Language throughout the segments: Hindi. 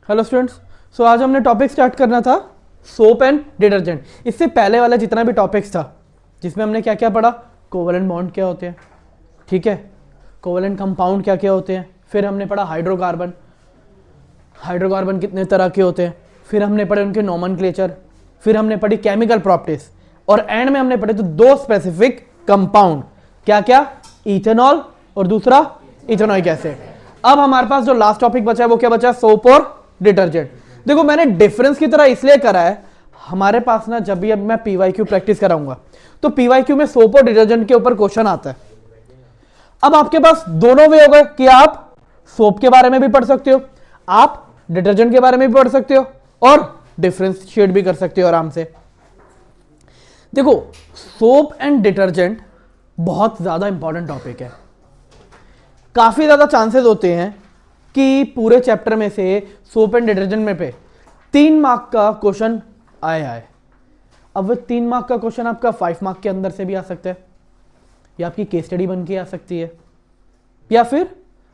Hello students. सो आज हमने टॉपिक स्टार्ट करना था सोप एंड डिटर्जेंट। इससे पहले वाला जितना भी टॉपिक्स था जिसमें हमने क्या क्या पढ़ा, कोवलेंट बॉन्ड क्या होते हैं, ठीक है, कोवलेंट कंपाउंड क्या क्या होते हैं, फिर हमने पढ़ा हाइड्रोकार्बन, हाइड्रोकार्बन कितने तरह के होते हैं, फिर हमने पढ़े उनके नोमेनक्लेचर, फिर हमने पढ़ी केमिकल प्रॉपर्टीज और एंड में हमने पढ़े तो दो स्पेसिफिक कंपाउंड, क्या क्या, इथेनॉल और दूसरा इथेनॉइक एसिड। अब हमारे पास जो लास्ट टॉपिक बचा है वो क्या बचा है, सोप और डिटर्जेंट। देखो मैंने डिफरेंस की तरह इसलिए करा है, हमारे पास ना जब भी अब मैं पीवाईक्यू प्रैक्टिस कराऊंगा तो पीवाईक्यू में सोप और डिटर्जेंट के ऊपर क्वेश्चन आता है। अब आपके पास दोनों वे हो गए कि आप सोप के बारे में भी पढ़ सकते हो, आप डिटर्जेंट के बारे में भी पढ़ सकते हो और डिफरेंशिएट भी कर सकते हो आराम से। देखो सोप एंड डिटर्जेंट बहुत ज्यादा इंपॉर्टेंट टॉपिक है। काफी ज्यादा चांसेस होते हैं कि पूरे चैप्टर में से सोप एंड डिटर्जेंट में पे 3 मार्क का क्वेश्चन आए। अब वो 3 मार्क का क्वेश्चन आपका 5 मार्क के अंदर से भी आ सकता है, या आपकी केस स्टडी बन के आ सकती है, या फिर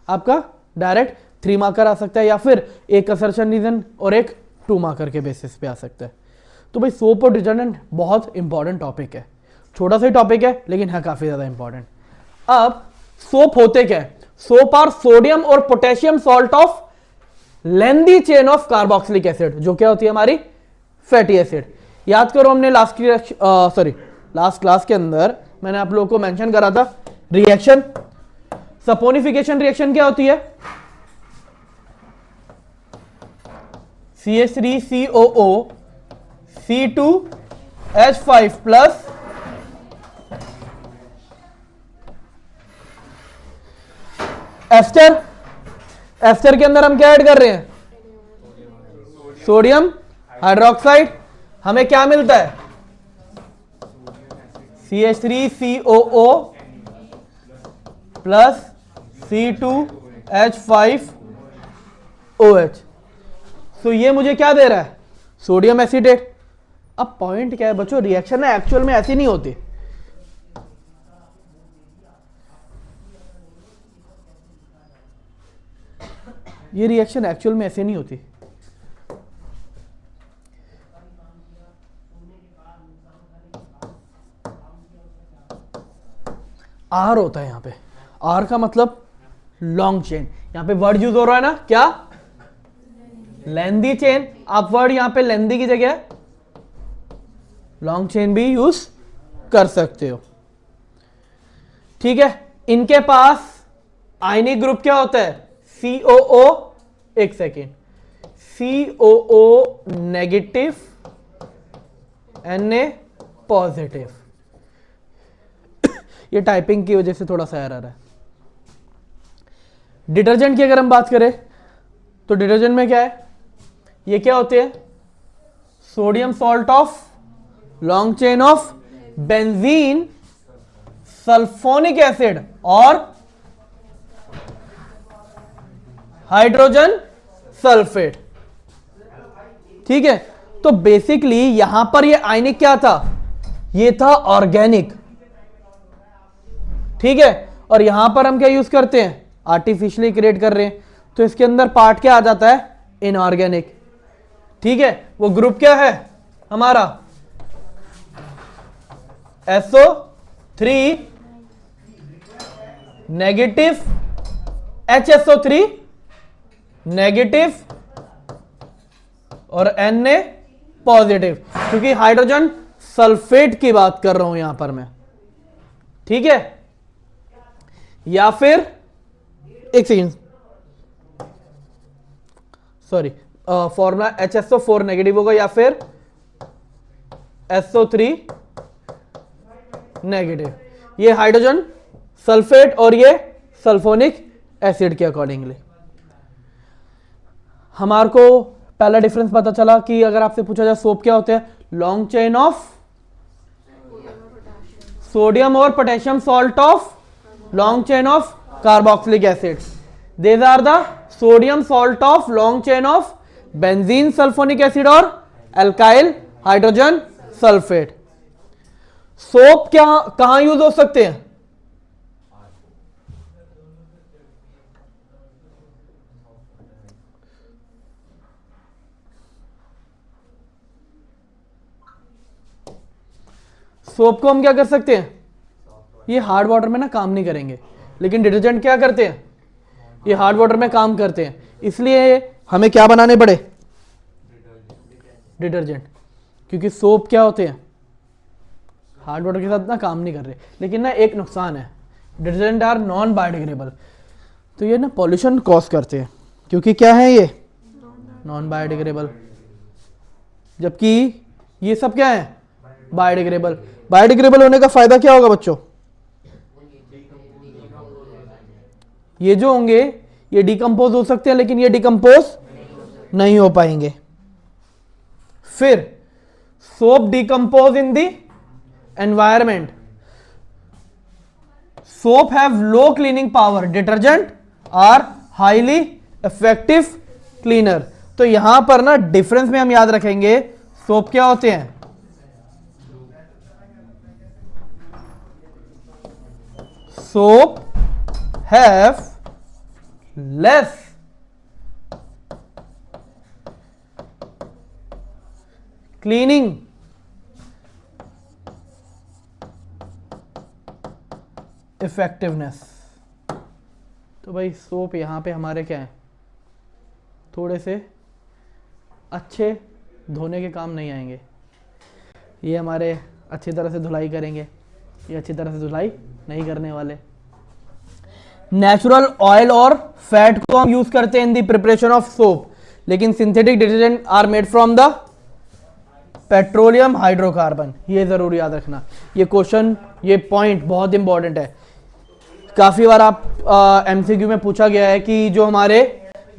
आपका डायरेक्ट 3 मार्कर आ सकता है, या फिर एक असर्शन रीजन और एक 2 मार्कर के बेसिस पे आ सकता है। तो भाई सोप और डिटर्जेंट बहुत इंपॉर्टेंट टॉपिक है, छोटा सा ही टॉपिक है लेकिन है काफी ज्यादा इंपॉर्टेंट। अब सोप होते क्या है, सोप आर सोडियम और potassium salt of lengthy chain of carboxylic acid, जो क्या होती है हमारी फैटी एसिड। याद करो हमने लास्ट क्लास के अंदर मैंने आप लोगों को मेंशन करा था रिएक्शन, सपोनिफिकेशन रिएक्शन क्या होती है, CH3COO C2H5 plus ester. Ester के अंदर हम क्या ऐड कर रहे हैं, सोडियम हाइड्रोक्साइड। हमें क्या मिलता है, CH3COO प्लस C2H5OH। तो ये मुझे क्या दे रहा है, सोडियम एसिटेट। अब पॉइंट क्या है बच्चों, रिएक्शन ना एक्चुअल में ऐसी नहीं होती। ये रिएक्शन एक्चुअल में ऐसे नहीं होती। आर होता है यहां पे, आर का मतलब लॉन्ग चेन। यहां पे वर्ड यूज हो रहा है ना, क्या, लेंदी चेन। आप वर्ड यहां पे लेंदी की जगह लॉन्ग चेन भी यूज कर सकते हो, ठीक है। इनके पास आयनिक ग्रुप क्या होता है, COO, एक second, COO negative Na positive. ये टाइपिंग की वजह से थोड़ा सा एरर है। डिटर्जेंट की अगर हम बात करें तो डिटर्जेंट में क्या है, ये क्या होते हैं, sodium salt of long chain of benzene sulphonic acid और हाइड्रोजन सल्फेट, ठीक है। तो बेसिकली यहां पर ये आयनिक क्या था, ये था ऑर्गेनिक, ठीक है। और यहां पर हम क्या यूज करते हैं, आर्टिफिशियली क्रिएट कर रहे हैं, तो इसके अंदर पार्ट क्या आ जाता है, इनऑर्गेनिक, ठीक है। वो ग्रुप क्या है हमारा, SO3 नेगेटिव, HSO3 नेगेटिव और Na पॉजिटिव, क्योंकि हाइड्रोजन सल्फेट की बात कर रहा हूं यहां पर मैं, ठीक है। या फिर एक second, sorry, formula HSO4 negative होगा या फिर SO3 नेगेटिव। ये हाइड्रोजन सल्फेट और ये सल्फोनिक एसिड के अकॉर्डिंगली। हमारे को पहला डिफरेंस पता चला कि अगर आपसे पूछा जाए सोप क्या होते हैं, लॉन्ग चेन ऑफ सोडियम और potassium salt of long chain of carboxylic acid. These are the sodium salt of long chain of benzene sulfonic acid और alkyl hydrogen sulfate। सोप क्या कहां यूज हो सकते हैं, सोप को हम क्या कर सकते हैं, ये हार्ड वाटर में ना काम नहीं करेंगे, लेकिन डिटर्जेंट क्या करते हैं, ये हार्ड वाटर में काम करते हैं, इसलिए हमें क्या बनाने पड़े, डिटर्जेंट, क्योंकि सोप क्या होते हैं, हार्ड वाटर के साथ ना काम नहीं कर रहे। लेकिन ना एक नुकसान है, डिटर्जेंट आर नॉन बायोडिग्रेडेबल, तो ये ना पॉल्यूशन कॉज करते हैं, क्योंकि क्या है ये नॉन बायोडिग्रेडेबल, जबकि ये सब क्या है बायोडिग्रेडेबल। बायोडिग्रेडेबल होने का फायदा क्या होगा बच्चों, ये जो होंगे ये डिकम्पोज हो सकते हैं, लेकिन ये डिकम्पोज नहीं हो पाएंगे। फिर soap decompose in the environment, soap have low cleaning power, detergent are highly effective cleaner. तो यहां पर ना डिफरेंस में हम याद रखेंगे, सोप क्या होते हैं, soap have less cleaning effectiveness. तो भाई सोप यहां पे हमारे क्या है, थोड़े से अच्छे धोने के काम नहीं आएंगे, ये हमारे अच्छी तरह से धुलाई करेंगे, ये अच्छी तरह से धुलाई नहीं करने वाले। नेचुरल ऑयल और फैट को हम यूज करते हैं in the preparation of soap, लेकिन synthetic detergent are made from the petroleum hydrocarbon. ये जरूर याद रखना, ये क्वेश्चन, ये पॉइंट बहुत इंपॉर्टेंट है। काफी बार आप एमसीक्यू में पूछा गया है कि जो हमारे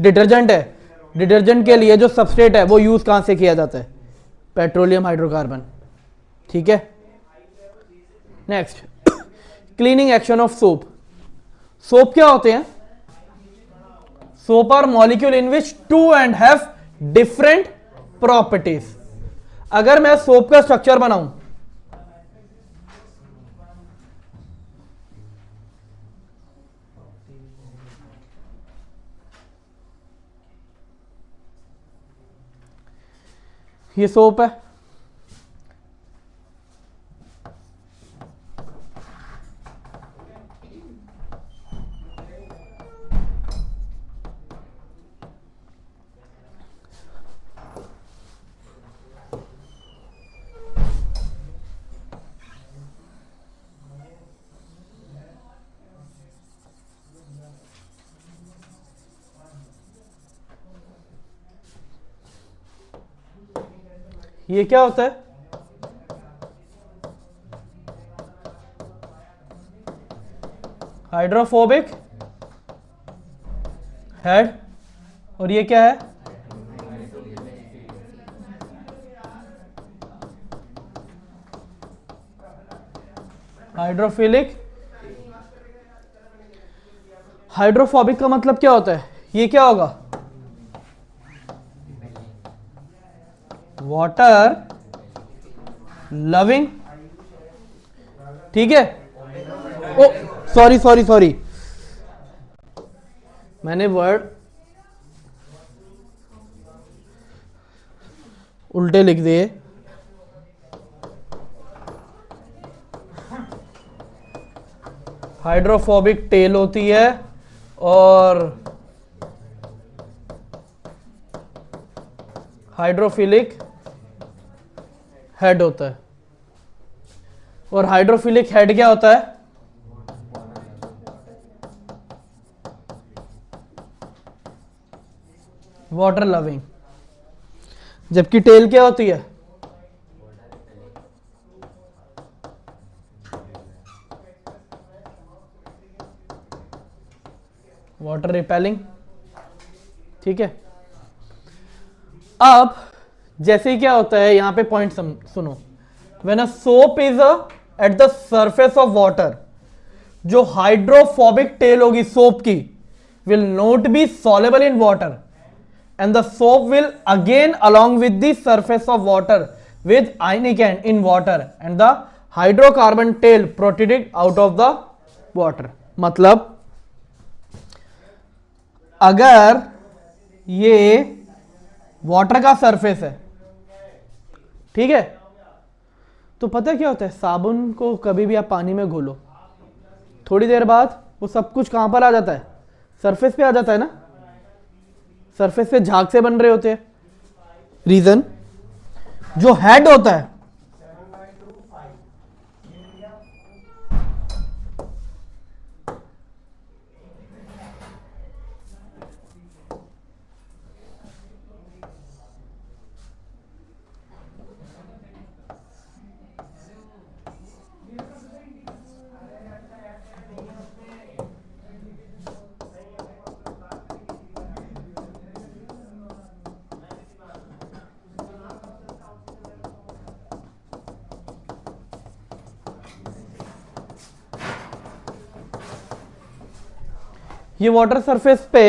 डिटर्जेंट है, डिटर्जेंट के लिए जो सबस्ट्रेट है वो यूज कहां से किया जाता है, पेट्रोलियम हाइड्रोकार्बन। ठीक है, next cleaning action of soap. Soap क्या होते हैं, soap are molecule in which two end have different properties. अगर मैं सोप का स्ट्रक्चर बनाऊं, ये सोप है, ये क्या होता है, हाइड्रोफोबिक हेड, और ये क्या है, हाइड्रोफिलिक। हाइड्रोफोबिक का मतलब क्या होता है, ये क्या होगा, वाटर लविंग। ठीक है, ओ सॉरी सॉरी सॉरी, मैंने वर्ड उल्टे लिख दिए। हाइड्रोफोबिक टेल होती है और हाइड्रोफिलिक हेड होता है। और हाइड्रोफिलिक हेड क्या होता है, वाटर लविंग। जबकि टेल क्या होती है, वाटर रिपेलिंग। ठीक है, अब जैसे ही क्या होता है, यहां पे पॉइंट सुनो, when a soap is at the surface of water, जो हाइड्रोफोबिक टेल होगी सोप की will not be soluble in water and the soap will again along with the surface of water with ionic end in water and the hydrocarbon tail protruding out of the water। मतलब अगर ये वाटर का सरफेस है, ठीक है, तो पता है क्या होता है, साबुन को कभी भी आप पानी में घोलो, थोड़ी देर बाद वो सब कुछ कहां पर आ जाता है, सरफेस पे आ जाता है ना, सरफेस पे झाग से बन रहे होते हैं। रीजन, जो हेड होता है, ये वाटर सरफेस पे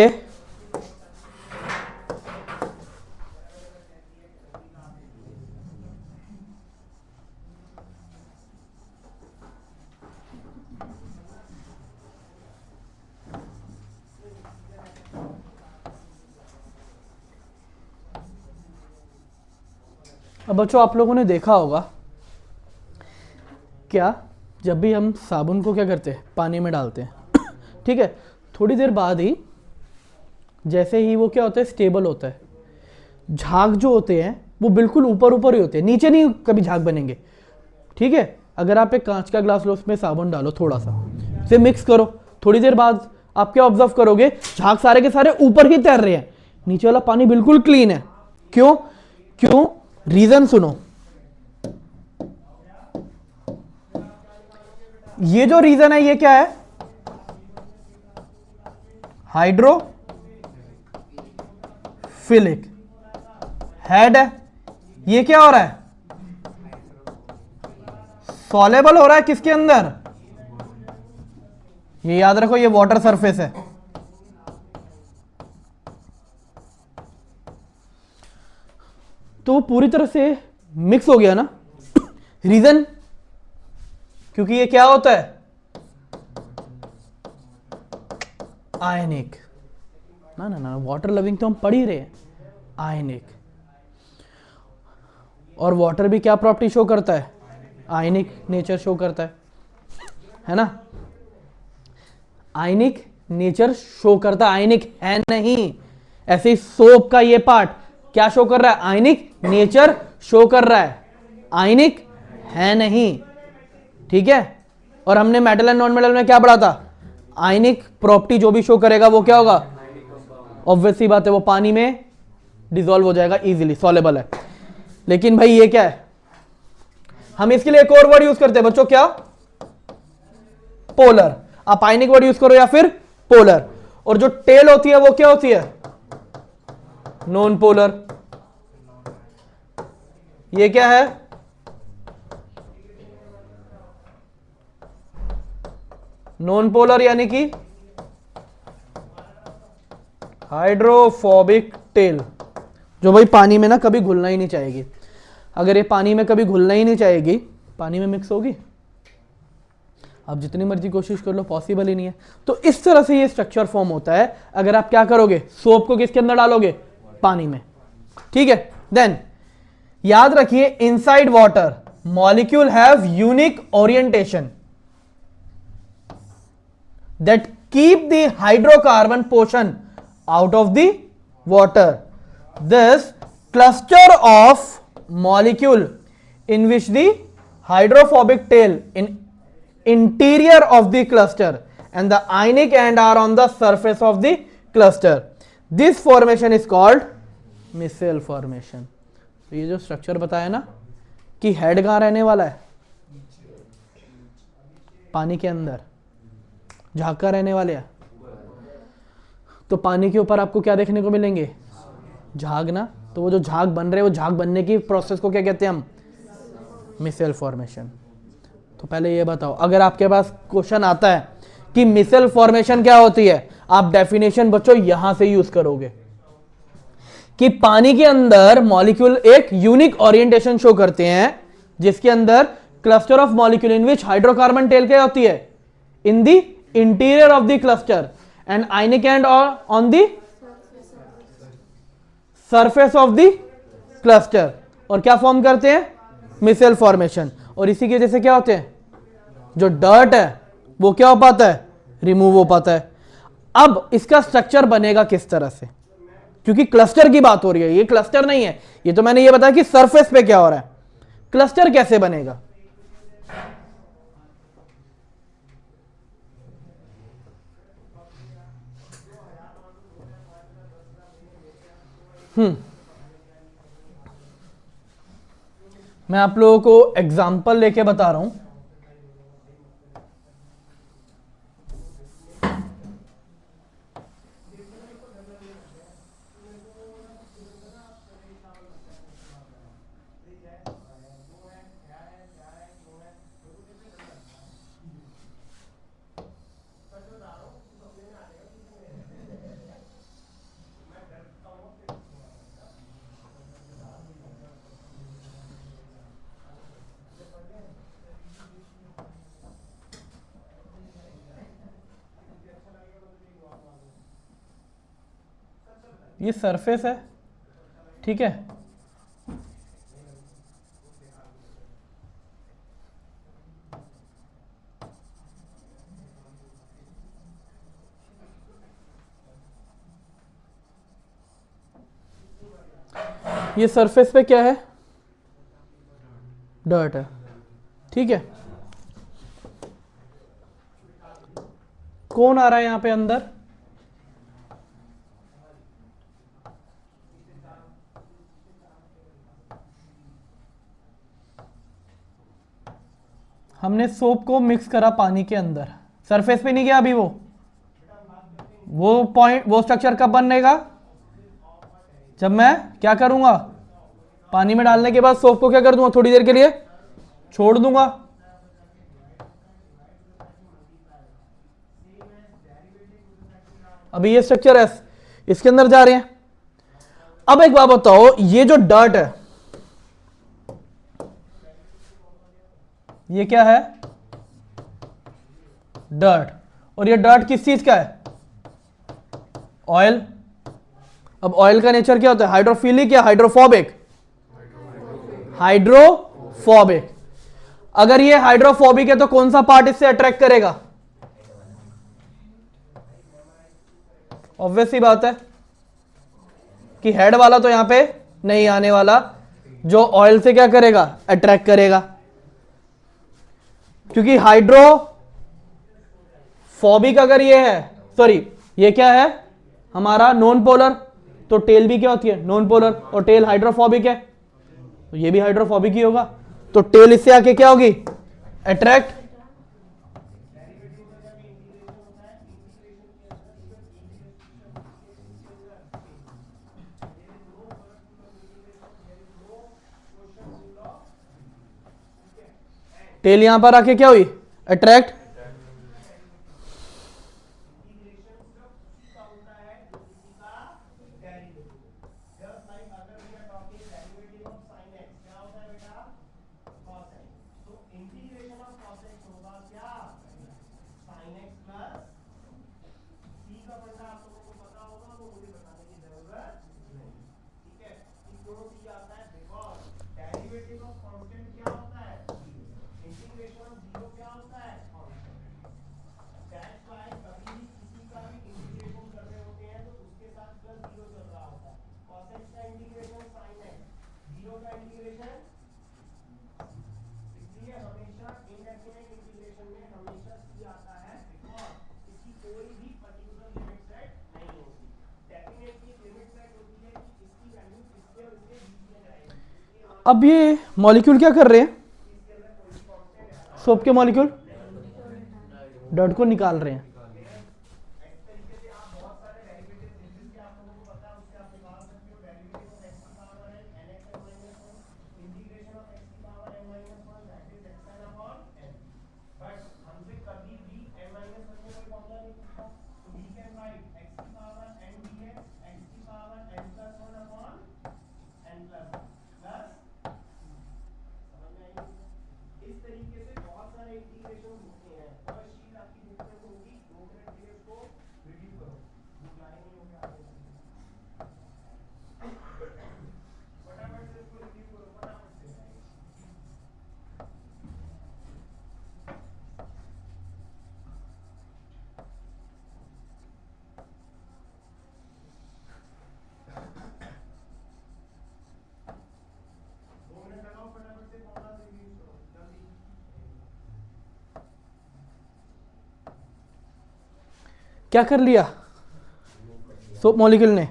अब बच्चों आप लोगों ने देखा होगा क्या, जब भी हम साबुन को क्या करते हैं, पानी में डालते हैं ठीक है, थोड़ी देर बाद ही जैसे ही वो क्या होता है, स्टेबल होता है, झाग जो होते हैं वो बिल्कुल ऊपर ऊपर ही होते हैं, नीचे नहीं कभी झाग बनेंगे। ठीक है, अगर आप एक कांच का ग्लास लो, उसमें साबुन डालो थोड़ा सा, उसे मिक्स करो, थोड़ी देर बाद आप क्या ऑब्जर्व करोगे, झाग सारे के सारे ऊपर ही तैर रहे हैं, नीचे वाला पानी बिल्कुल क्लीन है। क्यों? क्यों? रीजन सुनो, ये जो रीजन है ये क्या है, हाइड्रोफिलिक हेड है। ये क्या हो रहा है, सॉलेबल हो रहा है किसके अंदर, ये याद रखो ये वाटर सरफेस है। तो वो पूरी तरह से मिक्स हो गया ना रीजन, क्योंकि ये क्या होता है, आयनिक। ना ना ना, वाटर लविंग तो हम पढ़ ही रहे हैं, आयनिक। और वाटर भी क्या प्रॉपर्टी शो करता है, आयनिक नेचर शो करता है ना, आयनिक नेचर शो करता है, आयनिक है नहीं। ऐसे ही सोप का ये पार्ट क्या शो कर रहा है, आयनिक नेचर शो कर रहा है, आयनिक है नहीं। ठीक है, और हमने मेटल एंड नॉन मेटल में क्या पढ़ा था, आयनिक प्रॉपर्टी जो भी शो करेगा वो क्या होगा, ऑब्वियस सी बात है वो पानी में डिसॉल्व हो जाएगा, इजीली सॉलेबल है। लेकिन भाई ये क्या है, हम इसके लिए एक और वर्ड यूज करते हैं बच्चों, क्या, पोलर। आप आयनिक वर्ड यूज करो या फिर पोलर, और जो टेल होती है वो क्या होती है, नॉन पोलर। ये क्या है, नॉन पोलर यानी कि हाइड्रोफोबिक टेल, जो भाई पानी में ना कभी घुलना ही नहीं चाहेगी। अगर ये पानी में कभी घुलना ही नहीं चाहेगी, पानी में मिक्स होगी, आप जितनी मर्जी कोशिश कर लो पॉसिबल ही नहीं है। तो इस तरह से ये स्ट्रक्चर फॉर्म होता है अगर आप क्या करोगे, सोप को किसके अंदर डालोगे, पानी में। ठीक है, देन याद रखिए, inside water molecule have unique orientation that keep the hydrocarbon portion out of the water. This cluster of molecule in which the hydrophobic tail in interior of the cluster and the ionic end are on the surface of the cluster. This formation is called micelle formation. तो ये जो स्ट्रक्चर बताया ना कि हेड कहाँ रहने वाला है, पानी के अंदर, झाग का रहने वाले हैं, तो पानी के ऊपर आपको क्या देखने को मिलेंगे, झाग ना। तो वो जो झाग बन रहे हैं, वो झाग बनने की प्रोसेस को क्या कहते हैं हम, मिसेल फॉर्मेशन। तो पहले ये बताओ, अगर आपके पास क्वेश्चन आता है कि मिसेल फॉर्मेशन क्या होती है, आप डेफिनेशन बच्चों यहां से यूज करोगे कि पानी के अंदर मॉलिक्यूल एक यूनिक ओरिएंटेशन शो करते हैं, जिसके अंदर cluster of molecule in which hydrocarbon tail क्या होती है, इन दी interior of the cluster and ionic end on the surface of the cluster, और क्या फॉर्म करते हैं, मिसेल फॉर्मेशन। और इसी की वजह से क्या होते हैं, जो डर्ट है वो क्या हो पाता है, रिमूव हो पाता है। अब इसका स्ट्रक्चर बनेगा किस तरह से, क्योंकि क्लस्टर की बात हो रही है, ये क्लस्टर नहीं है, ये तो मैंने ये बताया कि सरफेस पे क्या हो रहा है, क्लस्टर कैसे बनेगा। मैं आप लोगों को एग्जाम्पल लेके बता रहा हूं। ये सरफेस है, ठीक है, ये सरफेस पे क्या है, डर्ट है, ठीक है। कौन आ रहा है यहां पे अंदर, हमने सोप को मिक्स करा पानी के अंदर, सरफेस पे नहीं गया अभी वो पॉइंट, वो स्ट्रक्चर कब बनेगा, जब मैं क्या करूंगा, पानी में डालने के बाद सोप को क्या कर दूंगा, थोड़ी देर के लिए छोड़ दूंगा। अभी ये स्ट्रक्चर है, इसके अंदर जा रहे हैं। अब एक बात बताओ, ये जो डर्ट है ये क्या है, डर्ट, और ये डर्ट किस चीज का है, ऑयल। अब ऑयल का नेचर क्या होता है, हाइड्रोफिलिक या हाइड्रोफोबिक, हाइड्रोफोबिक। अगर ये हाइड्रोफोबिक है तो कौन सा पार्ट इससे अट्रैक्ट करेगा, ऑब्वियस सी बात है कि हेड वाला तो यहां पे नहीं आने वाला, जो ऑयल से क्या करेगा, अट्रैक्ट करेगा, क्योंकि हाइड्रोफोबिक अगर ये है, सॉरी ये क्या है हमारा नॉन पोलर, तो टेल भी क्या होती है, नॉन पोलर, और टेल हाइड्रोफोबिक है, तो ये भी हाइड्रोफोबिक ही होगा, तो टेल इससे आके क्या होगी, अट्रैक्ट। टेल यहां पर आके क्या हुई, अट्रैक्ट। अब ये मॉलिक्यूल क्या कर रहे हैं, सोप के मॉलिक्यूल डर्ट को निकाल रहे हैं। क्या कर लिया सोप मॉलिक्यूल ने?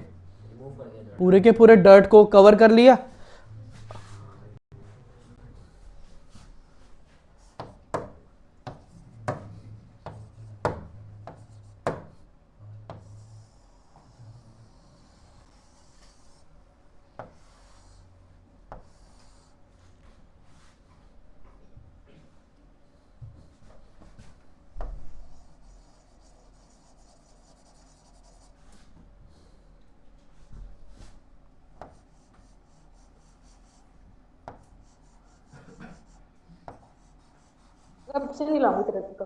पूरे के पूरे डर्ट को कवर कर लिया। अब से नहीं लाऊंगी तेरे को।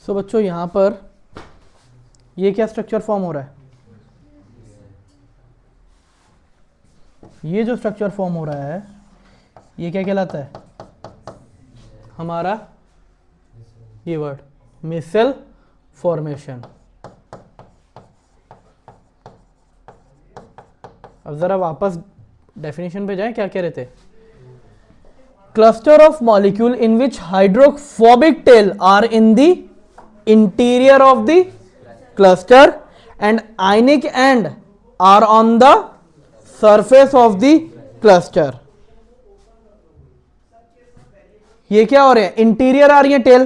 सो बच्चों यहाँ पर ये क्या स्ट्रक्चर फॉर्म हो रहा है? ये जो स्ट्रक्चर फॉर्म हो रहा है ये क्या कहलाता है? हमारा ये वर्ड मिसेल फॉर्मेशन। अब जरा वापस डेफिनेशन पे जाएं, क्या कह रहे थे? Cluster of molecule in which hydrophobic tail are in the interior of the cluster and ionic end are on the surface of the cluster। ये क्या हो रहे हैं? इंटीरियर आ रही है टेल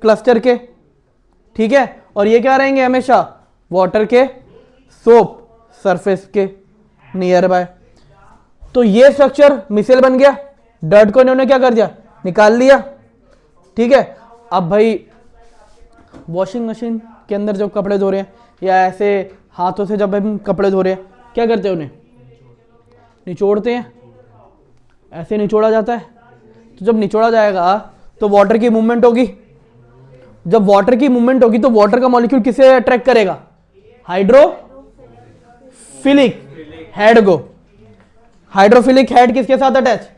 क्लस्टर के, ठीक है, और ये क्या रहेंगे हमेशा? वाटर के सोप सरफेस के नियर बाय। तो ये स्ट्रक्चर मिसेल बन गया, डर्ट को इन्होंने क्या कर दिया? निकाल लिया, ठीक है। अब भाई वॉशिंग मशीन के अंदर जब कपड़े धो रहे हैं या ऐसे हाथों से जब हम कपड़े धो रहे हैं, क्या करते हैं? उन्हें निचोड़ते हैं, ऐसे निचोड़ा जाता है। तो जब निचोड़ा जाएगा तो वाटर की मूवमेंट होगी। जब वाटर की मूवमेंट होगी तो वाटर का मॉलिक्यूल किसे अट्रैक्ट करेगा? हाइड्रोफिलिक हेड को। हाइड्रोफिलिक हेड किसके साथ अटैच?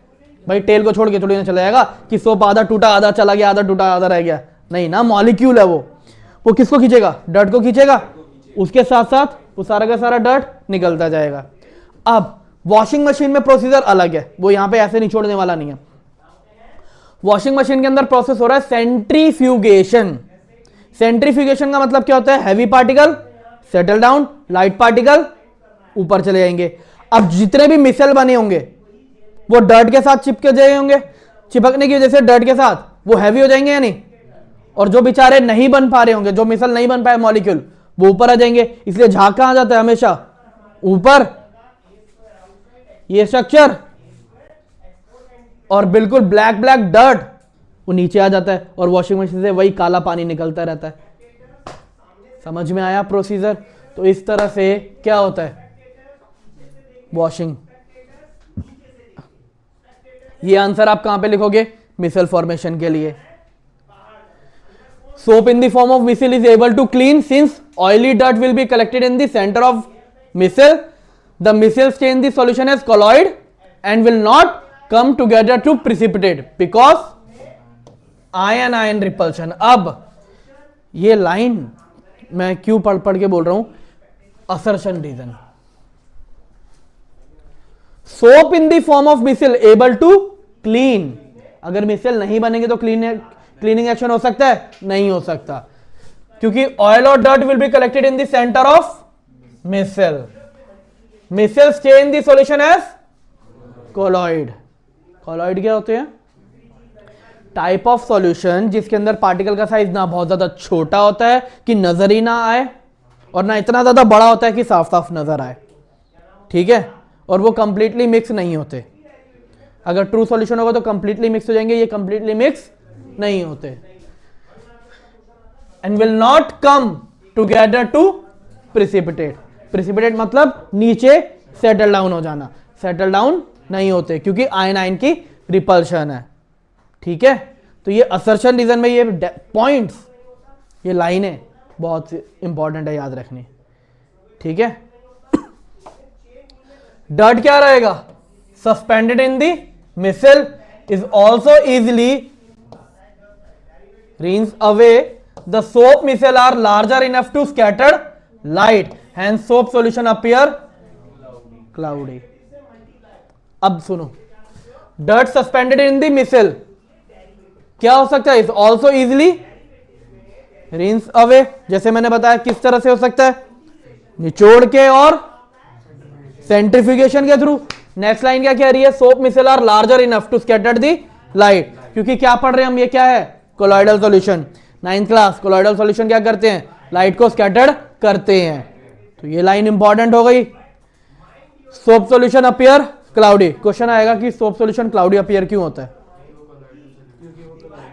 भाई टेल को छोड़ के थोड़ी ना चला जाएगा कि सोप आधा टूटा आधा चला गया, आधा टूटा आधा रह गया, नहीं ना, मॉलिक्यूल है वो किसको खींचेगा? डर्ट को खींचेगा, उसके साथ साथ वो सारा का सारा डर्ट निकलता जाएगा। अब वॉशिंग मशीन में प्रोसीजर अलग है, वो यहां पे ऐसे निचोड़ने वाला नहीं है। वॉशिंग मशीन के अंदर प्रोसेस हो रहा है सेंट्रीफ्यूगेशन। सेंट्रीफ्यूगेशन का मतलब क्या होता है? Heavy particle settle down, light particle ऊपर चले जाएंगे। अब जितने भी मिसेल बने होंगे वो डर्ट के साथ चिपके जाए होंगे, चिपकने की वजह से डर्ट के साथ वो हैवी हो जाएंगे या नहीं? और जो बेचारे नहीं बन पा रहे होंगे, जो मिसल नहीं बन पाए मॉलिक्यूल, वो ऊपर आ जाएंगे। इसलिए झाग कहां जाता है? हमेशा ऊपर, ये स्ट्रक्चर, और बिल्कुल ब्लैक ब्लैक डर्ट वो नीचे आ जाता है और वॉशिंग मशीन से वही काला पानी निकलता रहता है। समझ में आया प्रोसीजर? तो इस तरह से क्या होता है वॉशिंग। ये आंसर आप कहां पे लिखोगे? मिसल फॉर्मेशन के लिए। Soap in the form of missile is able to clean since oily dirt will be collected in the center of missile. The missile stay in the solution as colloid and will not come together to precipitate because ion repulsion। अब ये लाइन मैं क्यों पढ़ के बोल रहा हूं? assertion reason। Soap in the form of missile able to clean। अगर मिसल नहीं बनेंगे तो क्लीनिंग एक्शन हो सकता है? नहीं हो सकता, क्योंकि ऑयल और dirt will be collected in the centre of micelle. Micelle stay in the solution as colloid. Colloid क्या होते हैं? टाइप ऑफ सॉल्यूशन जिसके अंदर पार्टिकल का साइज ना बहुत ज्यादा छोटा होता है कि नजर ही ना आए, और ना इतना ज्यादा बड़ा होता है कि साफ साफ नजर आए, ठीक है, और वो कंप्लीटली मिक्स नहीं होते। अगर ट्रू सॉल्यूशन होगा तो कंप्लीटली मिक्स हो जाएंगे, ये कंप्लीटली मिक्स नहीं होते। And will not come together to precipitate. Precipitate मतलब नीचे सेटल डाउन हो जाना, सेटल डाउन नहीं होते क्योंकि आयन की रिपल्शन है। ठीक है, तो ये असर्शन रीजन में ये पॉइंट्स, ये लाइनें बहुत इंपॉर्टेंट है याद रखनी। ठीक है, डर्ट क्या रहेगा? Suspended in the micelle is also easily rinse away the soap missile are larger enough to scatter light, hence soap solution appear cloudy. अब सुनो, dirt suspended in the missile क्या हो सकता है? Is also easily rinse away, जैसे मैंने बताया किस तरह से हो सकता है? निचोड़ के और सेंट्रीफ्यूगेशन के थ्रू। नेक्स्ट लाइन क्या कह रही है? Soap micelle are larger enough to scatter the light, क्योंकि क्या पढ़ रहे हैं हम, ये क्या है? Colloidal solution. 9th class, colloidal solution क्या करते हैं? लाइट को स्कैटर्ड करते हैं। तो ये लाइन इंपॉर्टेंट हो गई। Soap solution appear cloudy. Question आएगा कि सोप सॉल्यूशन क्लाउडी अपीयर क्यों होता है?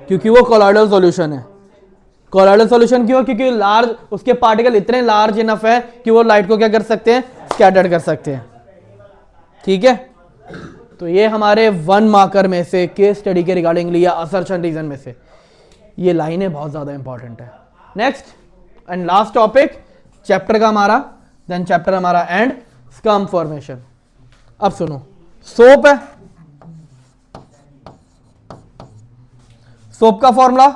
क्योंकि वो कोलॉइडल सॉल्यूशन है। कोलॉइडल सॉल्यूशन क्यों? क्योंकि लार्ज, उसके पार्टिकल इतने लार्ज इनफ है कि वो लाइट को क्या कर सकते हैं? स्कैटर्ड कर सकते हैं। ठीक है, तो ये हमारे 1 मार्कर में से केस स्टडी के रिगार्डिंग लिया असर्शन रीजन में से ये लाइनें बहुत ज्यादा इंपॉर्टेंट है। Next and last topic chapter का हमारा, देन चैप्टर हमारा एंड, स्कम फॉर्मेशन। अब सुनो, सोप है, सोप का formula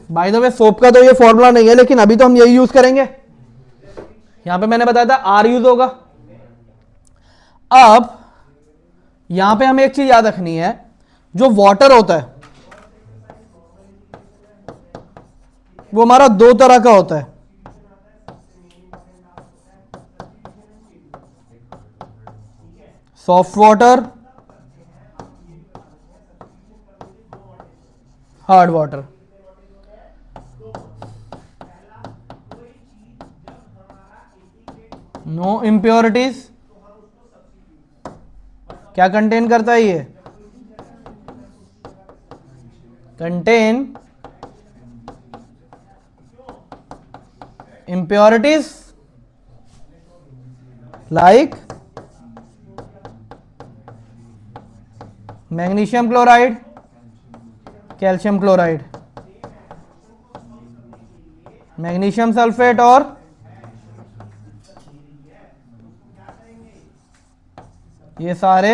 by the way soap का तो ये फॉर्मूला नहीं है, लेकिन अभी तो हम यही यूज करेंगे। यहां पे मैंने बताया था आर यूज होगा। अब यहां पे हमें एक चीज याद रखनी है, जो वाटर होता है वो हमारा 2 तरह का होता है। Soft water, hard water. No impurities क्या कंटेन करता है? ये contain impurities like magnesium chloride, calcium chloride, magnesium sulphate और ये सारे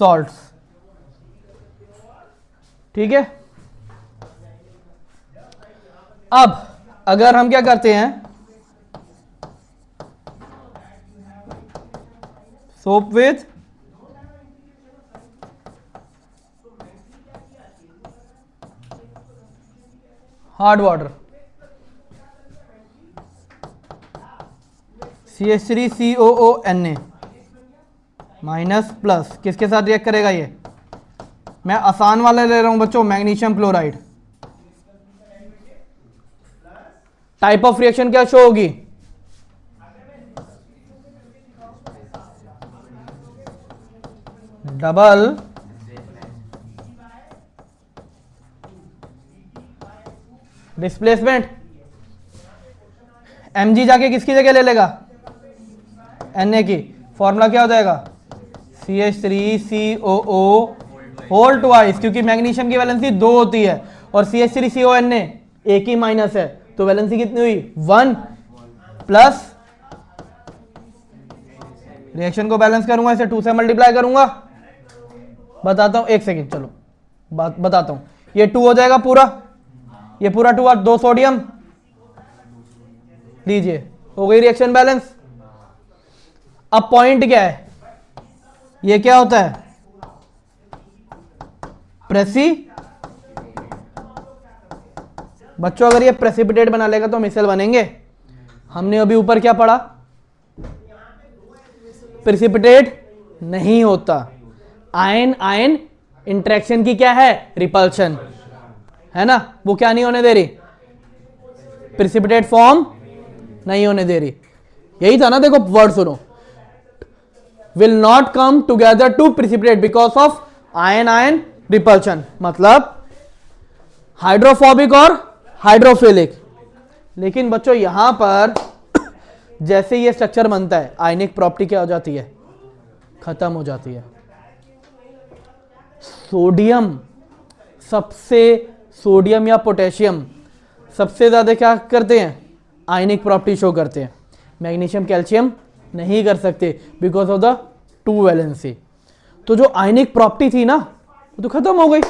सॉल्ट्स। ठीक है, अब अगर हम क्या करते हैं, soap with hard water, CH3COONA minus plus, किसके साथ रिएक्ट करेगा? ये मैं आसान वाला ले रहा हूं बच्चों, magnesium chloride. Type of reaction क्या शो होगी? Double displacement. Mg जाके किसकी जगह ले लेगा? Na की। फॉर्मूला क्या हो जाएगा? CH3COO होल ट्वाइस, क्योंकि मैग्नीशियम की वैलेंसी 2 होती है और CH3CONA एक ही माइनस है, तो वैलेंसी कितनी हुई? 1 प्लस, रिएक्शन को बैलेंस करूंगा, इसे 2 से मल्टीप्लाई करूंगा। बताता हूं, एक सेकेंड, चलो बताता हूं। ये 2 हो जाएगा पूरा, ये पूरा 2 और 2 सोडियम, लीजिए हो गई रिएक्शन बैलेंस। अब पॉइंट क्या है? ये क्या होता है? बच्चों अगर ये प्रेसिपिटेट बना लेगा तो मिसल बनेंगे। हमने अभी ऊपर क्या पढ़ा? प्रेसिपिटेट नहीं होता। आयन आयन इंटरेक्शन की क्या है? रिपल्शन है ना, वो क्या नहीं होने दे रही? प्रेसिपिटेट फॉर्म नहीं होने दे रही। यही था ना, देखो वर्ड सुनो, will not come together to precipitate because of ion ion repulsion, मतलब हाइड्रोफोबिक और हाइड्रोफिलिक। लेकिन बच्चों यहां पर जैसे ये स्ट्रक्चर बनता है, आयनिक प्रॉपर्टी क्या हो जाती है, खत्म हो जाती है। सोडियम या पोटेशियम सबसे ज्यादा क्या करते हैं, आयनिक प्रॉपर्टी शो करते हैं। मैग्नीशियम कैल्शियम नहीं कर सकते बिकॉज ऑफ द 2 वैलेंसी। तो जो आयनिक प्रॉपर्टी थी ना वो तो खत्म हो गई।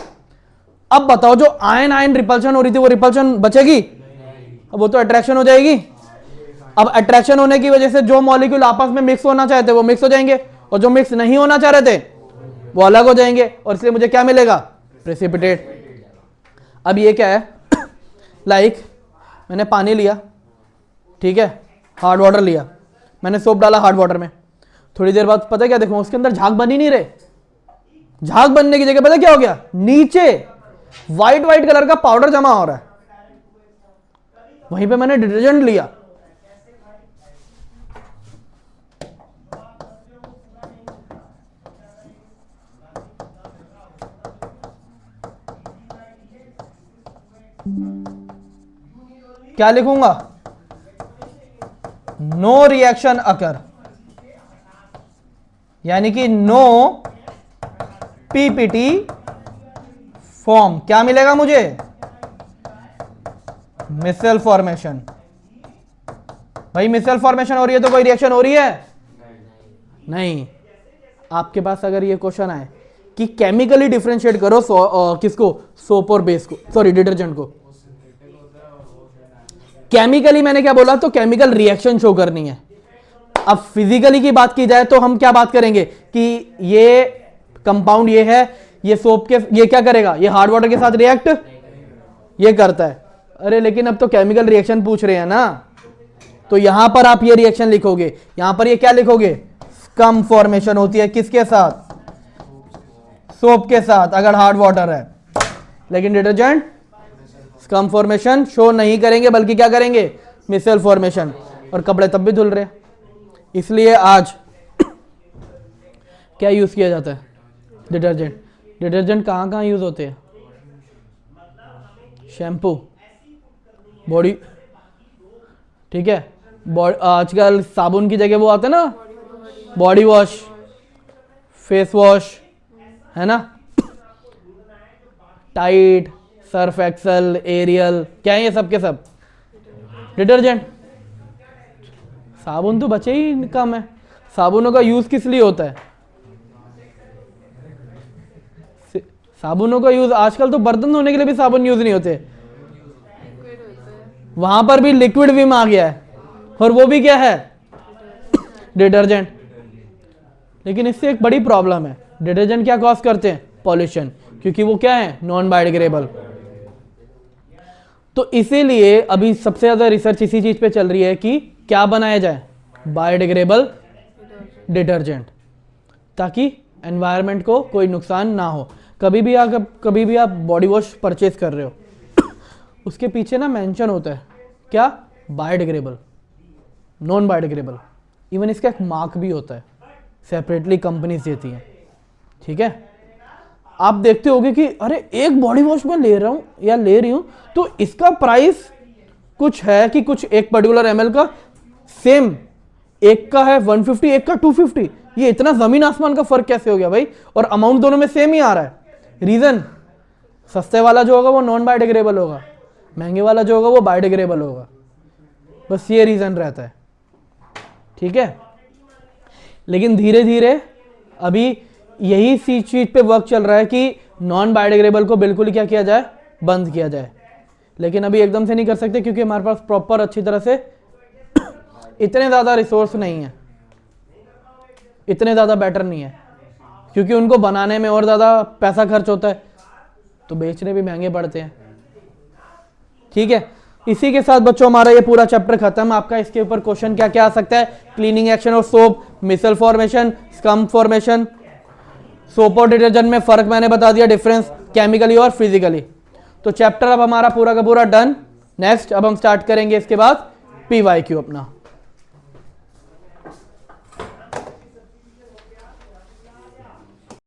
अब बताओ जो आयन आयन रिपल्शन हो रही थी वो रिपल्शन बचेगी, अब वो तो अट्रैक्शन हो जाएगी। अब अट्रैक्शन होने की वजह से जो मॉलिक्यूल आपस में मिक्स होना चाहते वो मिक्स हो जाएंगे, और जो मिक्स नहीं होना चाह रहे थे वो अलग हो जाएंगे, और इसलिए मुझे क्या मिलेगा, प्रेसिपिटेट। अब ये क्या है, लाइक मैंने पानी लिया, ठीक है, हार्ड वाटर लिया, मैंने सोप डाला हार्ड वाटर में, थोड़ी देर बाद पता है क्या देखो, उसके अंदर झाग बन ही नहीं रहे। झाग बनने की जगह पता क्या हो गया, नीचे व्हाइट व्हाइट कलर का पाउडर जमा हो रहा है। वहीं पे मैंने डिटर्जेंट लिया, क्या लिखूंगा, नो रिएक्शन अकर, यानी कि नो पीपीटी फॉर्म। क्या मिलेगा मुझे, मिसेल फॉर्मेशन। भाई मिसेल फॉर्मेशन हो रही है तो कोई रिएक्शन हो रही है, नहीं। आपके पास अगर ये क्वेश्चन आए कि केमिकली डिफरेंशिएट करो किसको, सोप और बेस को, सॉरी डिटर्जेंट को, केमिकली मैंने क्या बोला, तो केमिकल रिएक्शन शो करनी है। अब फिजिकली की बात की जाए तो हम क्या बात करेंगे कि ये कंपाउंड ये है, ये सोप के, ये क्या करेगा, ये हार्ड वाटर के साथ रिएक्ट ये करता है। अरे लेकिन अब तो केमिकल रिएक्शन पूछ रहे हैं ना, तो यहां पर आप ये रिएक्शन लिखोगे, यहां पर ये क्या लिखोगे, स्कम फॉर्मेशन होती है किसके साथ, सोप के साथ, अगर हार्ड वाटर है। लेकिन डिटर्जेंट स्कम फॉर्मेशन शो नहीं करेंगे, बल्कि क्या करेंगे, मिसेल फॉर्मेशन, और कपड़े तब भी धुल रहे। इसलिए आज क्या यूज किया जाता है, डिटर्जेंट। डिटर्जेंट कहाँ कहाँ यूज होते हैं, शैम्पू, बॉडी, ठीक है, आजकल साबुन की जगह वो आता है ना, बॉडी वॉश, फेस वॉश, है ना, टाइड, सर्फ एक्सल, एरियल, क्या है ये सब के सब डिटर्जेंट। साबुन तो बचे ही कम है। साबुनों का यूज किस लिए होता है, साबुनों का यूज आजकल तो बर्तन धोने के लिए भी साबुन यूज नहीं होते, वहां पर भी लिक्विड विम आ गया है, और वो भी क्या है, डिटर्जेंट। लेकिन इससे एक बड़ी प्रॉब्लम है, डिटर्जेंट क्या कॉज करते हैं, पॉल्यूशन, क्योंकि वो क्या है, नॉन बायोडिग्रेडेबल। तो इसीलिए अभी सबसे ज्यादा रिसर्च इसी चीज पे चल रही है कि क्या बनाया जाए, बायोडिग्रेडेबल डिटर्जेंट, ताकि एनवायरनमेंट को कोई नुकसान ना हो। कभी भी आप बॉडी वॉश परचेज कर रहे हो उसके पीछे ना मेंशन होता है क्या, बायोडिग्रेडेबल, नॉन बायोडिग्रेडेबल, इवन इसका एक मार्क भी होता है, सेपरेटली कंपनीज देती हैं, ठीक है। आप देखते होगे कि अरे एक बॉडी वॉश में ले रहा हूं या ले रही हूं तो इसका प्राइस कुछ है कि कुछ एक पर्टिकुलर एमएल का सेम, एक का है 150, एक का 250, ये इतना जमीन आसमान का फर्क कैसे हो गया भाई, और अमाउंट दोनों में सेम ही आ रहा है। रीजन, सस्ते वाला जो होगा वो नॉन बायोडिग्रेडेबल होगा, महंगे वाला जो होगा वो बायोडिग्रेडेबल होगा, बस ये रीजन रहता है, ठीक है। लेकिन धीरे धीरे अभी यही चीज पे वर्क चल रहा है कि नॉन बायोडिग्रेडेबल को बिल्कुल ही क्या किया जाए, बंद किया जाए। लेकिन अभी एकदम से नहीं कर सकते क्योंकि हमारे पास प्रॉपर अच्छी तरह से इतने ज़्यादा रिसोर्स नहीं है, इतने ज़्यादा बेटर नहीं है, क्योंकि उनको बनाने में और ज़्यादा पैसा खर्च होता है, तो बेचने भी महंगे पड़ते हैं, ठीक है। इसी के साथ बच्चों हमारा ये पूरा चैप्टर खत्म। आपका इसके ऊपर क्वेश्चन क्या क्या आ सकता है, cleaning action of soap, micelle formation, scum formation, soap और डिटर्जेंट में फर्क मैंने बता दिया, डिफरेंस केमिकली और फिजिकली। तो चैप्टर अब हमारा पूरा का पूरा डन। नेक्स्ट अब हम स्टार्ट करेंगे इसके बाद PYQ अपना।